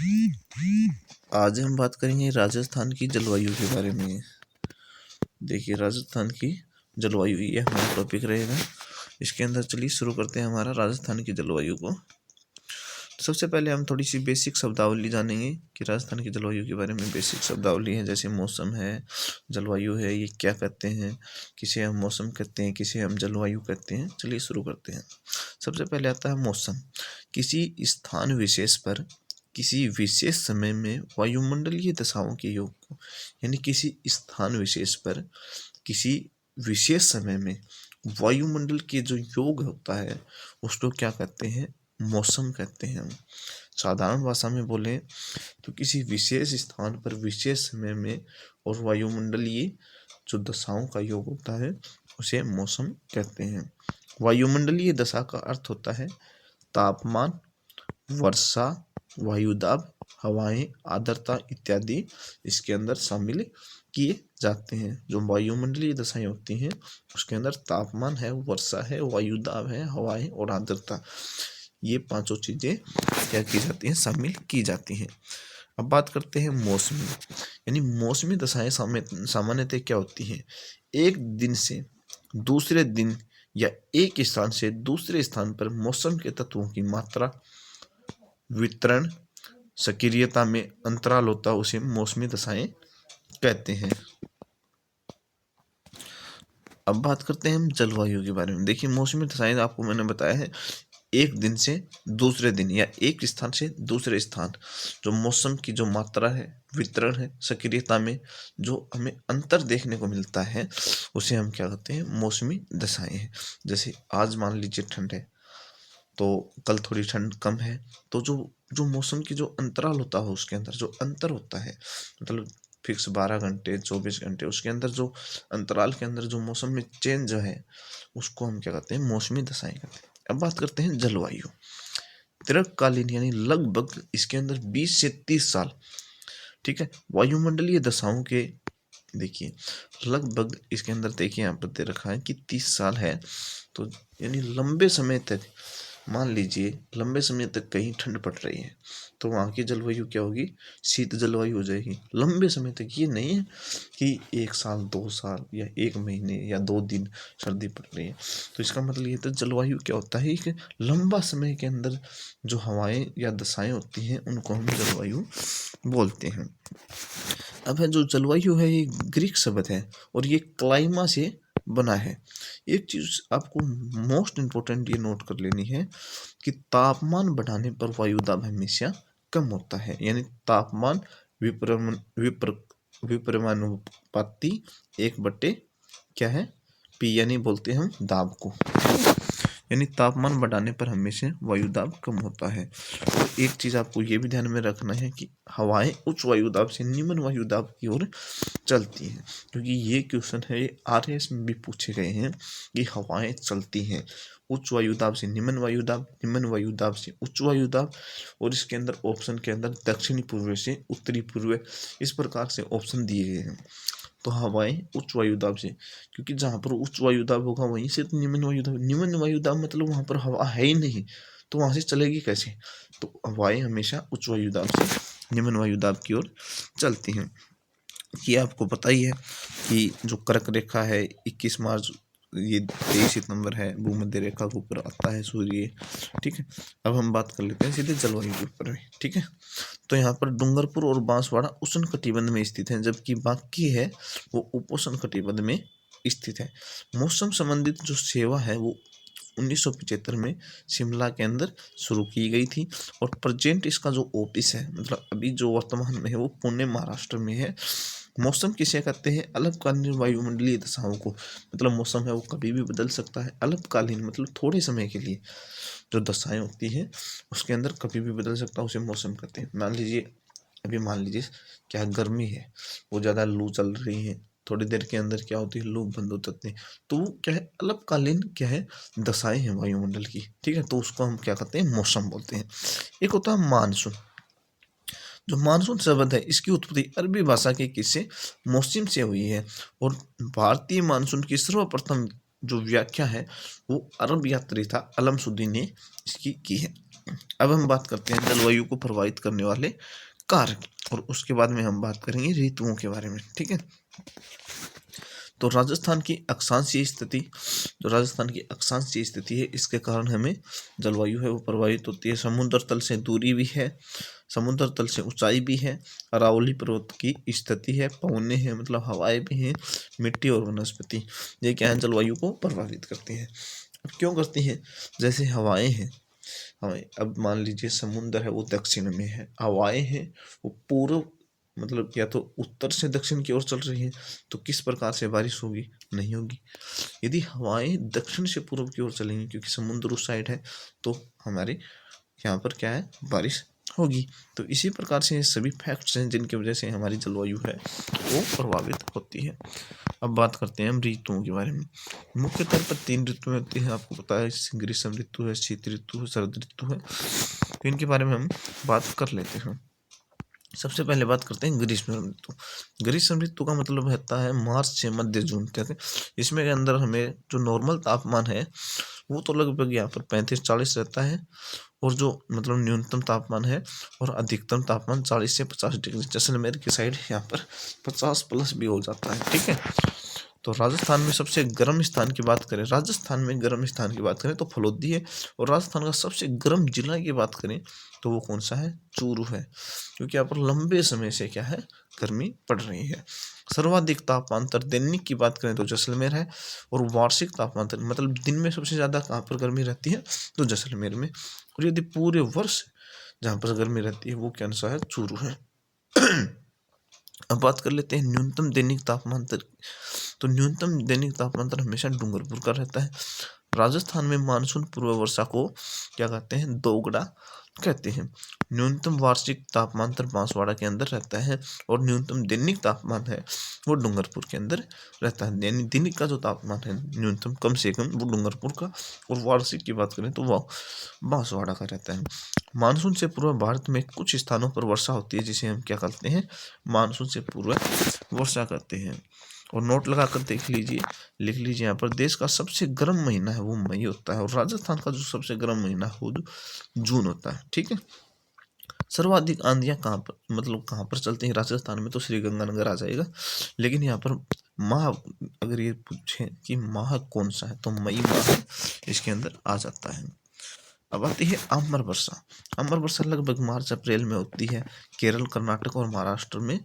आज हम बात करेंगे राजस्थान की जलवायु के बारे में। देखिए, राजस्थान की जलवायु ये हमारा टॉपिक रहेगा। इसके अंदर चलिए शुरू करते हैं हमारा राजस्थान की जलवायु को। सबसे पहले हम थोड़ी सी बेसिक शब्दावली जानेंगे कि राजस्थान की जलवायु के बारे में। बेसिक शब्दावली है जैसे मौसम है, जलवायु है, ये क्या कहते हैं, किसे हम मौसम कहते हैं, किसे हम जलवायु कहते हैं। चलिए शुरू करते हैं। सबसे पहले आता है मौसम। किसी स्थान विशेष पर किसी विशेष समय में वायुमंडलीय दशाओं के योग को, यानी किसी स्थान विशेष पर किसी विशेष समय में वायुमंडल के जो योग होता है उसको क्या कहते हैं, मौसम कहते हैं। हम साधारण भाषा में बोले तो किसी विशेष स्थान पर विशेष समय में और वायुमंडलीय जो दशाओं का योग होता है उसे मौसम कहते हैं। वायुमंडलीय दशा का अर्थ होता है तापमान, वर्षा, वायुदाब, हवाएं, आर्द्रता इत्यादि इसके अंदर शामिल किए जाते हैं। जो वायुमंडलीय दशाएं होती हैं उसके अंदर तापमान है, वर्षा है, वायुदाब है, हवाएं और आर्द्रता, ये पांचों चीजें क्या की जाती हैं, शामिल की जाती हैं। अब बात करते हैं मौसमी, यानी मौसमी दशाएं सामान्यतः क्या होती हैं, एक दिन से दूसरे दिन या एक स्थान से दूसरे स्थान पर मौसम के तत्वों की मात्रा, वितरण, सक्रियता में अंतराल होता है, उसे मौसमी दशाएं कहते हैं। अब बात करते हैं हम जलवायु के बारे में। देखिए, मौसमी दशाएं आपको मैंने बताया है एक दिन से दूसरे दिन या एक स्थान से दूसरे स्थान जो मौसम की जो मात्रा है, वितरण है, सक्रियता में जो हमें अंतर देखने को मिलता है उसे हम क्या कहते हैं, मौसमी दशाएं हैं। जैसे आज मान लीजिए ठंड है तो कल थोड़ी ठंड कम है, तो जो जो मौसम की जो अंतराल होता है उसके अंदर जो अंतर होता है, मतलब फिक्स 12 घंटे 24 घंटे, उसके अंदर जो अंतराल के अंदर जो मौसम में चेंज जो है उसको हम क्या कहते हैं, मौसमी दशाएं कहते हैं। अब बात करते हैं जलवायु। दीर्घकालीन यानी लगभग इसके अंदर 20 से 30 साल, ठीक है, वायुमंडलीय दशाओं के, देखिए लगभग इसके अंदर देखिए यहाँ पर दे रखा है कि 30 साल है, तो यानी लंबे समय तक, मान लीजिए लंबे समय तक कहीं ठंड पड़ रही है तो वहाँ की जलवायु क्या होगी, शीत जलवायु हो जाएगी। लंबे समय तक, ये नहीं है कि 1 साल 2 साल या 1 महीने या 2 दिन सर्दी पड़ रही है। तो इसका मतलब ये तो जलवायु क्या होता है, एक लंबा समय के अंदर जो हवाएं या दशाएं होती हैं उनको हम जलवायु बोलते हैं। अब है जो जलवायु है ये ग्रीक शब्द है और ये क्लाइमा से बना है। एक चीज आपको मोस्ट इम्पोर्टेंट ये नोट कर लेनी है कि तापमान बढ़ाने पर वायुदाब हमेशा कम होता है, यानी तापमान विपरिमानुपाती 1/, क्या है, पी, यानी बोलते हैं हम दाब को, यानी तापमान बढ़ाने पर हमेशा वायुदाब कम होता है। और एक चीज आपको ये भी ध्यान में रखना है कि हवाएं उच्च वायुदाब से निम्न वायुदाब की ओर चलती हैं, क्योंकि ये क्वेश्चन है आरएस में भी पूछे गए हैं कि हवाएं चलती हैं उच्च वायुदाब से निम्न वायुदाब, निम्न वायुदाब से उच्च वायुदाब, और इसके अंदर ऑप्शन के अंदर दक्षिणी पूर्व से उत्तरी पूर्व, इस प्रकार से ऑप्शन दिए गए हैं। तो हवाएं उच्च वायुदाब से, क्योंकि जहाँ पर उच्च वायुदाब होगा वहीं से तो निम्न वायुदाब, निम्न वायुदाब मतलब वहाँ पर हवा है ही नहीं, तो वहाँ से चलेगी कैसे। तो हवाएं हमेशा उच्च वायुदाब से निम्न वायुदाब की ओर चलती हैं। ये आपको पता ही है कि जो कर्क रेखा है 21 मार्च, ये 23 सितंबर है, भूमध्य रेखा के ऊपर आता है सूर्य, ठीक है। अब हम बात कर लेते हैं सीधे जलवायु के ऊपर, ठीक है। तो यहाँ पर डूंगरपुर और बांसवाड़ा उष्ण कटिबंध में स्थित है, जबकि बाकी है वो उपोष्ण कटिबंध में स्थित है। मौसम संबंधित जो सेवा है वो 1975 में शिमला के अंदर शुरू की गई थी, और प्रेजेंट इसका जो ऑफिस है, मतलब अभी जो वर्तमान में है वो पुणे महाराष्ट्र में है। मौसम किसे कहते हैं, अल्पकालीन वायुमंडलीय दशाओं को, मतलब मौसम है वो कभी भी बदल सकता है। अल्पकालीन मतलब थोड़े समय के लिए जो दशाएं होती हैं उसके अंदर कभी भी बदल सकता है, उसे मौसम कहते हैं। मान लीजिए अभी मान लीजिए क्या गर्मी है, वो ज़्यादा लू चल रही है, थोड़ी देर के अंदर क्या होती है, लू बंद हो जाती है, तो वो क्या है, अल्पकालीन क्या है, दशाएं हैं वायुमंडल की, ठीक है। तो उसको हम क्या कहते हैं, मौसम बोलते हैं। एक होता है मानसून। जो मानसून शब्द है इसकी उत्पत्ति अरबी भाषा के किस्से मौसम से हुई है, और भारतीय मानसून की सर्वप्रथम जो व्याख्या है वो अरब यात्री था अलमसुद्दीन ने इसकी की है। अब हम बात करते हैं जलवायु को प्रभावित करने वाले कारक, और उसके बाद में हम बात करेंगे ऋतुओं के बारे में। ठीक है, तो राजस्थान की अक्षांशीय स्थिति, जो राजस्थान की अक्षांशीय स्थिति है, इसके कारण हमें जलवायु है वो प्रभावित होती है। समुद्र तल से दूरी भी है, समुद्र तल से ऊंचाई भी है, अरावली पर्वत की स्थिति है, पवने हैं मतलब हवाएं भी हैं, मिट्टी और वनस्पति, ये क्या है जलवायु को प्रभावित करती हैं। अब क्यों करती हैं? जैसे हवाएं हैं, हवाएं, अब मान लीजिए समुद्र है वो दक्षिण में है, हवाएं हैं वो पूर्व मतलब या तो उत्तर से दक्षिण की ओर चल रही है, तो किस प्रकार से बारिश होगी? नहीं होगी। यदि हवाएं दक्षिण से पूर्व की ओर चलेंगी, क्योंकि समुद्र उस साइड है, तो हमारे यहाँ पर क्या है, बारिश होगी। तो इसी प्रकार से ये सभी फैक्ट्स हैं जिनकी वजह से हमारी जलवायु है वो प्रभावित होती है। अब बात करते हैं हम ऋतुओं के बारे में। मुख्य तौर पर 3 ऋतुएं होती हैं, आपको पता है, ग्रीष्म ऋतु है, शीत ऋतु है, शरद ऋतु है। तो इनके बारे में हम बात कर लेते हैं। सबसे पहले बात करते हैं ग्रीष्म ऋतु। ग्रीष्म ऋतु का मतलब रहता है मार्च से मध्य जून तक। इसमें के अंदर हमें जो नॉर्मल तापमान है वो तो लगभग यहाँ पर 35-40 रहता है, और जो मतलब न्यूनतम तापमान है और अधिकतम तापमान 40 से 50 डिग्री, जैसलमेर की साइड यहाँ पर 50 प्लस भी हो जाता है। ठीक है, तो राजस्थान में सबसे गर्म स्थान की बात करें, राजस्थान में गर्म स्थान की बात करें तो फलोदी है, और राजस्थान का सबसे गर्म जिला की बात करें तो वो कौन सा है? चूरू है, क्योंकि यहाँ पर लंबे समय से क्या है, गर्मी पड़ रही है। सर्वाधिक तापांतर दैनिक की बात करें तो जैसलमेर है, और वार्षिक तापांतर मतलब दिन में सबसे ज़्यादा कहाँ पर गर्मी रहती है? तो जैसलमेर में। और यदि पूरे वर्ष जहाँ पर गर्मी रहती है वो कौन सा है? चूरू है। अब बात कर लेते हैं न्यूनतम दैनिक तापमांतर। तो न्यूनतम दैनिक तापमांतर हमेशा डूंगरपुर का रहता है। राजस्थान में मानसून पूर्व वर्षा को क्या कहते हैं? दोगड़ा कहते हैं। न्यूनतम वार्षिक तापमांतर बांसवाड़ा के अंदर रहता है, और न्यूनतम दैनिक तापमान है वो डूंगरपुर के अंदर रहता है। यानी दैनिक का जो तापमान है न्यूनतम कम से कम वो डूंगरपुर का, और वार्षिक की बात करें तो वो बांसवाड़ा का रहता है। मानसून से पूर्व भारत में कुछ स्थानों पर वर्षा होती है, जिसे हम क्या करते हैं? मानसून से पूर्व वर्षा करते हैं। और नोट लगाकर देख लीजिए, लिख लीजिए यहाँ पर, देश का सबसे गर्म महीना है वो मई होता है, और राजस्थान का जो सबसे गर्म महीना है वो जून होता है। ठीक है, सर्वाधिक आंधियाँ कहाँ पर मतलब कहाँ पर चलती हैं? राजस्थान में तो श्रीगंगानगर आ जाएगा, लेकिन यहाँ पर माह अगर ये पूछे कि माह कौन सा है तो मई माह इसके अंदर आ जाता है। अब आती है अम्बर वर्षा। अम्बर वर्षा लगभग मार्च अप्रैल में होती है। केरल, कर्नाटक और महाराष्ट्र में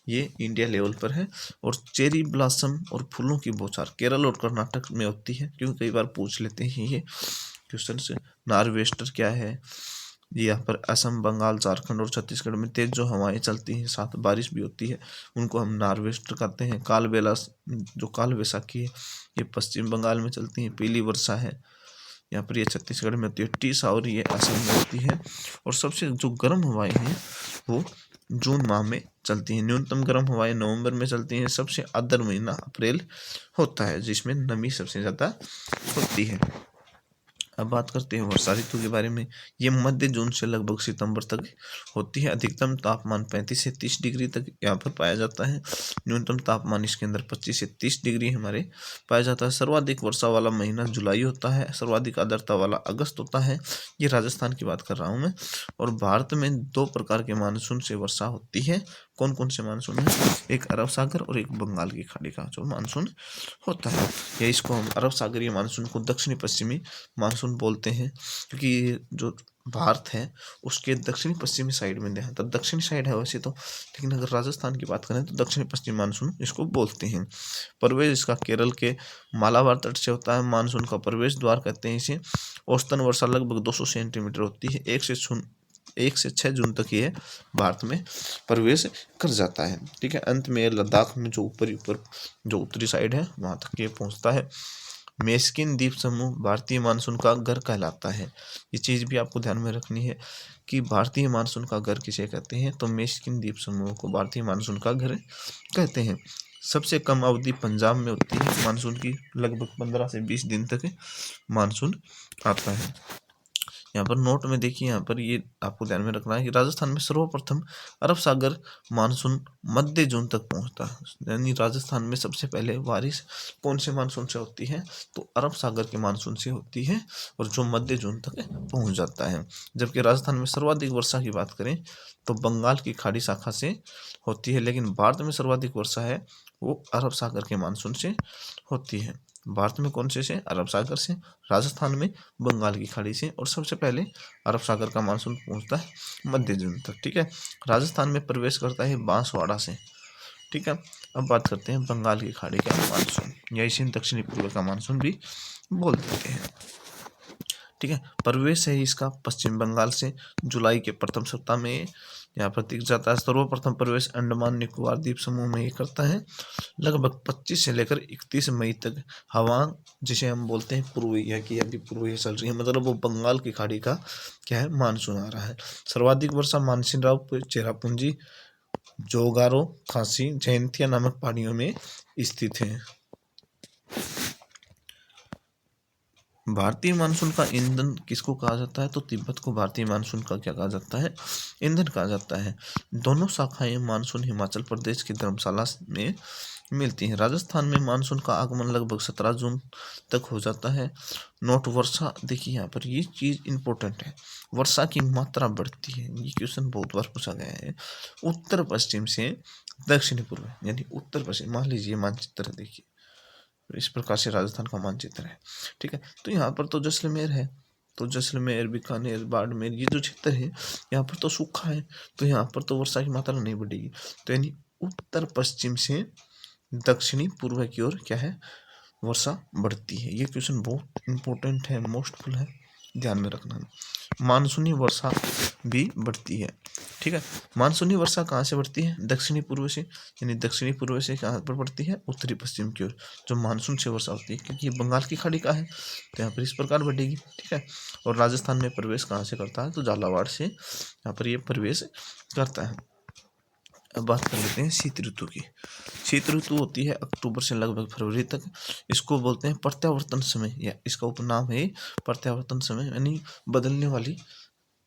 ये इंडिया लेवल पर है। और चेरी ब्लॉसम और फूलों की बौछार केरल और कर्नाटक में होती है, क्योंकि कई बार पूछ लेते हैं ये क्वेश्चन से। नार्वेस्टर क्या है? ये यहाँ पर असम, बंगाल, झारखंड और छत्तीसगढ़ में तेज जो हवाएं चलती हैं, साथ बारिश भी होती है, उनको हम नार्वेस्टर कहते हैं। काल बेला जो काल वैसाखी है ये पश्चिम बंगाल में चलती है। पीली वर्षा है यहाँ पर, ये छत्तीसगढ़ में होती है। टी सावर ये असम में होती है। और सबसे जो गर्म हवाएं हैं वो जून माह में चलती हैं। न्यूनतम गर्म हवाएं नवंबर में चलती हैं। सबसे आर्द्र महीना अप्रैल होता है, जिसमें नमी सबसे ज़्यादा होती है। अब बात करते हैं वर्षा ऋतु के बारे में। ये मध्य जून से लगभग सितंबर तक होती है। अधिकतम तापमान 35 से 30 डिग्री तक यहाँ पर पाया जाता है। न्यूनतम तापमान इसके अंदर 25 से 30 डिग्री हमारे पाया जाता है। सर्वाधिक वर्षा वाला महीना जुलाई होता है। सर्वाधिक आर्द्रता वाला अगस्त होता है। ये राजस्थान की बात कर रहा हूँ मैं। और भारत में 2 प्रकार के मानसून से वर्षा होती है। कौन कौन से मानसून है? एक अरब सागर और एक बंगाल की खाड़ी का जो मानसून होता है, या इसको हम अरब सागरीय मानसून को दक्षिणी पश्चिमी मानसून बोलते हैं, क्योंकि जो भारत है उसके दक्षिणी पश्चिमी साइड में है, तो दक्षिणी साइड है वैसे तो, लेकिन अगर राजस्थान की बात करें तो दक्षिणी पश्चिमी मानसून इसको बोलते हैं। प्रवेश इसका केरल के मालाबार तट से होता है। मानसून का प्रवेश द्वार कहते हैं इसे। औसतन वर्षा लगभग 200 सेंटीमीटर होती है। 1 से 6 जून तक ये भारत में प्रवेश कर जाता है। ठीक है, अंत में लद्दाख में जो ऊपर जो उत्तरी साइड है वहाँ तक ये पहुँचता है। मेस्किन द्वीप समूह भारतीय मानसून का घर कहलाता है। ये चीज़ भी आपको ध्यान में रखनी है कि भारतीय मानसून का घर किसे कहते हैं, तो मेस्किन द्वीप समूह को भारतीय मानसून का घर कहते हैं। सबसे कम अवधि पंजाब में होती है मानसून की, लगभग 15 से 20 दिन तक मानसून आता है। यहाँ पर नोट में देखिए, यहाँ पर ये आपको ध्यान में रखना है कि राजस्थान में सर्वप्रथम अरब सागर मानसून मध्य जून तक पहुंचता है। यानी राजस्थान में सबसे पहले बारिश कौन से मानसून से होती है, तो अरब सागर के मानसून से होती है, और जो मध्य जून तक पहुंच जाता है। जबकि राजस्थान में सर्वाधिक वर्षा की बात करें तो बंगाल की खाड़ी शाखा से होती है, लेकिन भारत में सर्वाधिक वर्षा है वो अरब सागर के मानसून से होती है। भारत में कौन से अरब सागर से, राजस्थान में बंगाल की खाड़ी से, और सबसे पहले अरब सागर का मानसून पहुंचता है मध्य जून तक। ठीक है, राजस्थान में प्रवेश करता है बांसवाड़ा से। ठीक है, अब बात करते हैं बंगाल की खाड़ी का मानसून, या इसे दक्षिणी पूर्व का मानसून भी बोल देते हैं। ठीक है, प्रवेश है इसका पश्चिम बंगाल से जुलाई के प्रथम सप्ताह में यहाँ पर दिख जाता है। सर्वप्रथम प्रवेश अंडमान निकोबार द्वीप समूह में ये करता है। लगभग 25 से लेकर 31 मई तक हवा, जिसे हम बोलते हैं पूर्वी, की अभी पूर्वी चल रही है, मतलब वो बंगाल की खाड़ी का क्या है, मानसून आ रहा है। सर्वाधिक वर्षा मानसिनराव, चेरापूंजी, जोगारो, खांसी, जयंतिया नामक पहाड़ियों में स्थित है। भारतीय मानसून का ईंधन किसको कहा जाता है, तो तिब्बत को भारतीय मानसून का क्या कहा जाता है, ईंधन कहा जाता है। दोनों शाखाएं मानसून हिमाचल प्रदेश की धर्मशाला में मिलती हैं। राजस्थान में मानसून का आगमन लगभग 17 जून तक हो जाता है। नोट वर्षा, देखिए यहाँ पर ये चीज इंपॉर्टेंट है, वर्षा की मात्रा बढ़ती है। ये क्वेश्चन बहुत बार पूछा गया है। उत्तर पश्चिम से दक्षिण पूर्व, यानी उत्तर पश्चिम, मान लीजिए मानचित्र देखिए, इस प्रकार से राजस्थान का मानचित्र है। ठीक है, तो यहाँ पर तो जैसलमेर है, तो जैसलमेर, बीकानेर, बाड़मेर, ये जो क्षेत्र है यहाँ पर तो सूखा है, तो यहाँ पर तो वर्षा की मात्रा नहीं बढ़ेगी। तो यानी उत्तर पश्चिम से दक्षिणी पूर्व की ओर क्या है, वर्षा बढ़ती है। ये क्वेश्चन बहुत इंपॉर्टेंट है, मोस्टफुल है, ध्यान में रखना। मानसूनी वर्षा भी बढ़ती है। ठीक है, मानसूनी वर्षा कहाँ से बढ़ती है, दक्षिणी पूर्व से, यानी दक्षिणी पूर्व से कहाँ पर बढ़ती है, उत्तरी पश्चिम की ओर जो मानसून से वर्षा होती है, क्योंकि ये बंगाल की खाड़ी का है, तो यहाँ पर इस प्रकार बढ़ेगी। ठीक है, और राजस्थान में प्रवेश कहाँ से करता है, तो झालावाड़ से यहाँ पर ये प्रवेश करता है। अब बात कर लेते हैं शीत ऋतु की। शीत ऋतु होती है अक्टूबर से लगभग फरवरी तक। इसको बोलते हैं प्रत्यावर्तन समय, या इसका उपनाम है प्रत्यावर्तन समय, यानी बदलने वाली।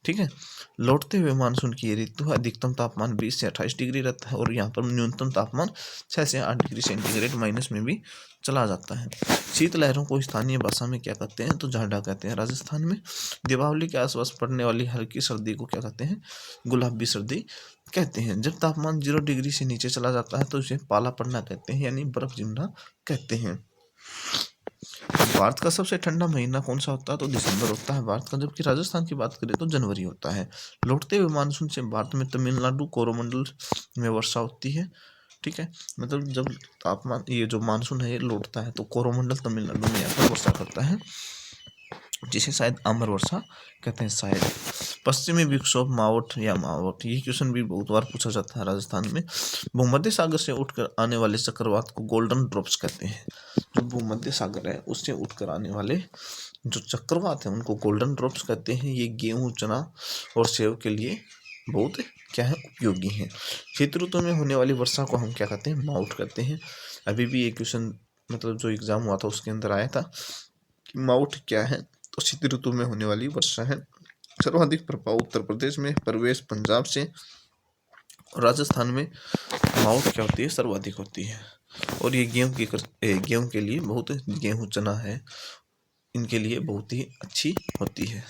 ठीक है, लौटते हुए मानसून की ये ऋतु है। अधिकतम तापमान 20 से 28 डिग्री रहता है, और यहाँ पर न्यूनतम तापमान 6 से 8 डिग्री सेंटीग्रेड माइनस में भी चला जाता है। शीत लहरों को स्थानीय भाषा में क्या कहते हैं, तो झाड़ा कहते हैं राजस्थान में। दीपावली के आसपास पड़ने वाली हल्की सर्दी को क्या कहते हैं, गुलाबी सर्दी कहते हैं। जब तापमान 0 डिग्री से नीचे चला जाता है तो इसे पाला पड़ना कहते हैं, यानी बर्फ जमना कहते हैं। भारत का सबसे ठंडा महीना कौन सा होता है, तो दिसंबर होता है भारत का। जबकि राजस्थान की बात करें तो जनवरी होता है। लौटते हुए मानसून से भारत में तमिलनाडु, कोरोमंडल में वर्षा होती है। ठीक है, मतलब जब तापमान, ये जो मानसून है ये लौटता है तो कोरोमंडल तमिलनाडु में यहाँ पर वर्षा करता है, जिसे शायद अमर वर्षा कहते हैं शायद। पश्चिमी विक्षोभ मावठ या मावठ, ये क्वेश्चन भी बहुत बार पूछा जाता है राजस्थान में। भूमध्य सागर से उठकर आने वाले चक्रवात को गोल्डन ड्रॉप्स कहते हैं। जो भूमध्य सागर है उससे उठकर आने वाले जो चक्रवात है उनको गोल्डन ड्रॉप्स कहते हैं। ये गेहूं, चना और सेब के लिए बहुत क्या है, उपयोगी है। शीत ऋतु में होने वाली वर्षा को हम क्या कहते हैं, मावठ कहते हैं। अभी भी ये क्वेश्चन मतलब जो एग्जाम हुआ था उसके अंदर आया था कि मावठ क्या है, तो शीत ऋतु में होने वाली वर्षा है। सर्वाधिक प्रभाव उत्तर प्रदेश में, प्रवेश पंजाब से, और राजस्थान में मावठ क्या होती है, सर्वाधिक होती है। और ये गेहूं के लिए बहुत, गेहूं, चना है, इनके लिए बहुत ही अच्छी होती है।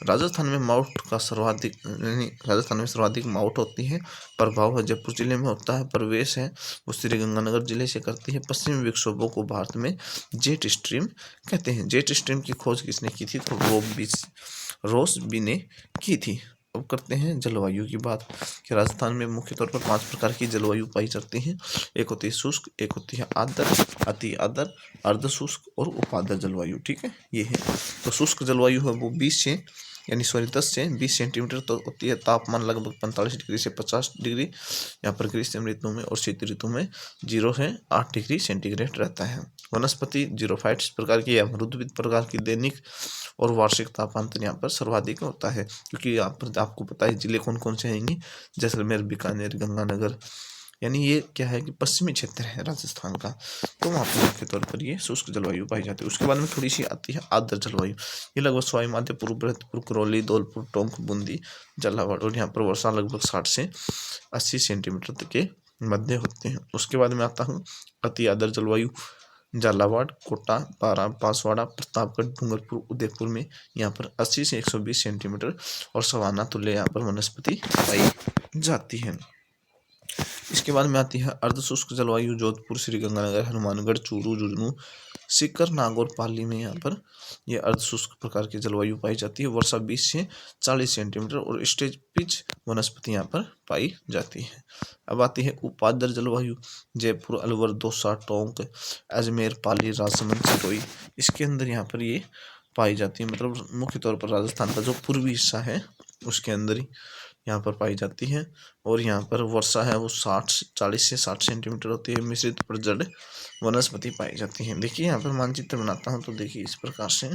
राजस्थान में मावठ का सर्वाधिक, यानी राजस्थान में सर्वाधिक मावठ होती है। प्रभाव है जयपुर जिले में होता है। प्रवेश है वो श्री गंगानगर जिले से करती है। पश्चिमी विक्षोभों को भारत में जेट स्ट्रीम कहते हैं। जेट स्ट्रीम की खोज किसने की थी, तो रोस बी ने की थी। अब करते हैं जलवायु की बात कि राजस्थान में मुख्य तौर पर 5 प्रकार की जलवायु पाई जाती है। एक होती है शुष्क, एक होती है आर्द्र, अति आर्द्र, अर्ध शुष्क और उपाद्र जलवायु। ठीक है, ये है। तो शुष्क जलवायु है वो 10 से 20 सेंटीमीटर तो होती है। तापमान लगभग 45 डिग्री से 50 डिग्री यहाँ पर ग्रीष्म ऋतु में, और शीत ऋतु में 0 से 8 डिग्री सेंटीग्रेड रहता है। वनस्पति जीरोफाइट्स प्रकार की या मरुद्भिद प्रकार की दैनिक और वार्षिक तापांतर यहाँ पर सर्वाधिक होता है, क्योंकि यहाँ पर आपको पता है जिले कौन कौन से आएंगे, जैसलमेर, बीकानेर, गंगानगर, यानी ये क्या है कि पश्चिमी क्षेत्र है राजस्थान का, तो वहाँ पर मुख्य तौर पर ये शुष्क जलवायु पाई जाती है। उसके बाद में थोड़ी सी आती है आर्द्र जलवायु। ये लगभग सवाई माधोपुर, भरतपुर, करौली, धौलपुर, टोंक, बूंदी, झालावाड़, और यहाँ पर वर्षा लगभग 60 से 80 सेंटीमीटर तक के मध्य होते हैं। उसके बाद में आता हूँ अति आर्द्र जलवायु। झालावाड़, कोटा, बारा, बांसवाड़ा, प्रतापगढ़, डूंगरपुर, उदयपुर में यहाँ पर 80 से 120 सेंटीमीटर और सवाना तुल्य यहाँ पर वनस्पति पाई जाती है। इसके बाद में आती है अर्ध शुष्क जलवायु। जोधपुर, श्रीगंगानगर, हनुमानगढ़, चूरू, झुंझुनू, सीकर, नागौर, पाली में यहाँ पर यह अर्ध शुष्क प्रकार की जलवायु पाई जाती है। वर्षा 20 से 40 सेंटीमीटर और स्टेज पिच वनस्पति यहाँ पर पाई जाती है। अब आती है उपाद्र जलवायु। जयपुर, अलवर, दौसा, टोंक, अजमेर, पाली, राजसमंद, सिरोही, इसके अंदर यहाँ पर ये पाई जाती है। मतलब मुख्य तौर पर राजस्थान का जो पूर्वी हिस्सा है उसके अंदर ही यहाँ पर पाई जाती है। और यहाँ पर वर्षा है वो 40 से 60 सेंटीमीटर होती है। मिश्रित प्रजड़ वनस्पति पाई जाती है। देखिए यहाँ पर मानचित्र बनाता हूँ तो देखिए इस प्रकार से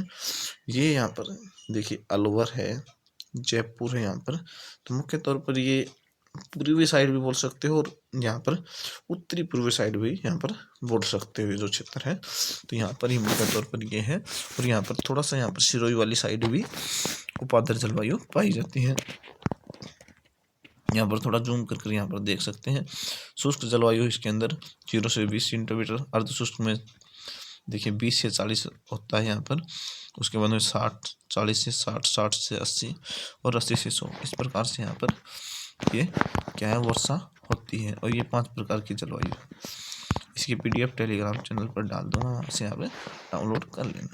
ये यहाँ पर देखिए अलवर है, जयपुर है यहाँ पर, तो मुख्य तौर पर ये पूर्वी साइड भी बोल सकते हो और यहाँ पर उत्तरी पूर्वी साइड भी यहाँ पर बोल सकते हो जो क्षेत्र है। तो यहाँ पर ही मुख्य तौर पर ये है। और यहाँ पर थोड़ा सा यहाँ पर सिरोही वाली साइड भी उपाद्र जलवायु पाई जाती है। यहाँ पर थोड़ा जूम कर यहाँ पर देख सकते हैं शुष्क जलवायु। इसके अंदर 0 से 20 सेंटीमीटर, अर्ध शुष्क में देखिए 20 से 40 होता है यहाँ पर। उसके बाद में 60, 40 से 60, 60 से 80 और 80 से 100, इस प्रकार से यहाँ पर ये क्या है वर्षा होती है। और ये 5 प्रकार की जलवायु है। इसकी PDF टेलीग्राम चैनल पर डाल दूंगा, वहाँ से आप डाउनलोड कर लेना।